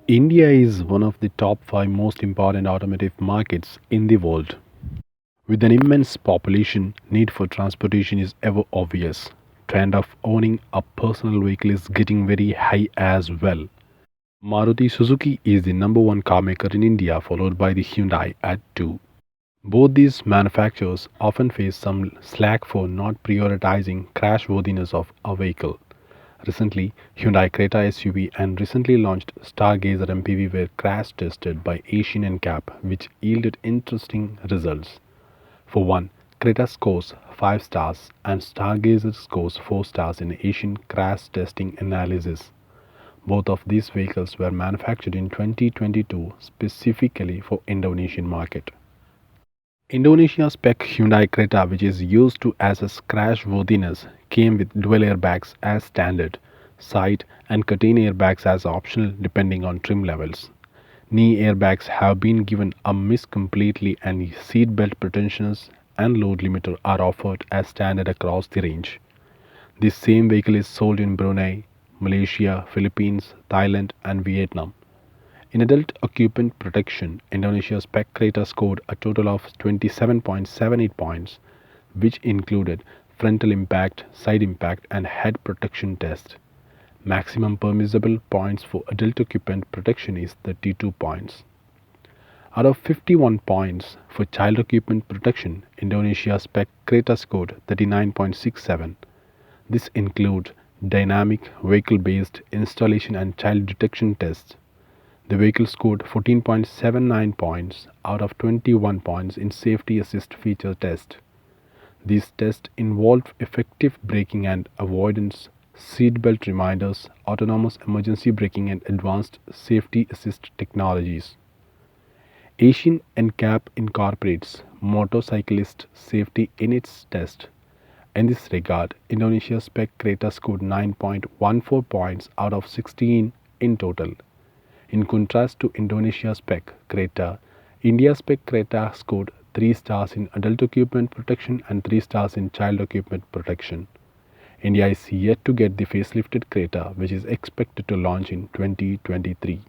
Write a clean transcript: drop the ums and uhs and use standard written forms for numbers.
India is one of the top 5 most important automotive markets in the world. With an immense population, need for transportation is ever obvious. Trend of owning a personal vehicle is getting very high as well. Maruti Suzuki is the number one car maker in India, followed by the Hyundai at 2. Both these manufacturers often face some slack for not prioritizing crashworthiness of a vehicle. Recently, Hyundai Creta SUV and recently launched Stargazer MPV were crash tested by ASEAN NCAP, which yielded interesting results. For one, Creta scores 5 stars and Stargazer scores 4 stars in Asian crash testing analysis. Both of these vehicles were manufactured in 2022 specifically for Indonesian market. Indonesia's spec Hyundai Creta, which is used to assess crashworthiness, came with dual airbags as standard, side and curtain airbags as optional depending on trim levels. Knee airbags have been given a miss completely and seat belt protectors and load limiter are offered as standard across the range. This same vehicle is sold in Brunei, Malaysia, Philippines, Thailand and Vietnam. In adult occupant protection, Indonesia's spec Creta scored a total of 27.78 points, which included frontal impact, side impact, and head protection test. Maximum permissible points for adult occupant protection is 32 points. Out of 51 points for child occupant protection, Indonesia's spec Creta scored 39.67. This includes dynamic vehicle-based installation and child detection tests. The vehicle scored 14.79 points out of 21 points in safety assist feature test. These tests involved effective braking and avoidance, seatbelt reminders, autonomous emergency braking and advanced safety assist technologies. ASEAN NCAP incorporates motorcyclist safety in its test. In this regard, Indonesia's spec Creta scored 9.14 points out of 16 in total. In contrast to Indonesia's spec Creta, India's spec Creta scored 3 stars in adult occupant protection and 3 stars in child occupant protection. India is yet to get the facelifted Creta, which is expected to launch in 2023.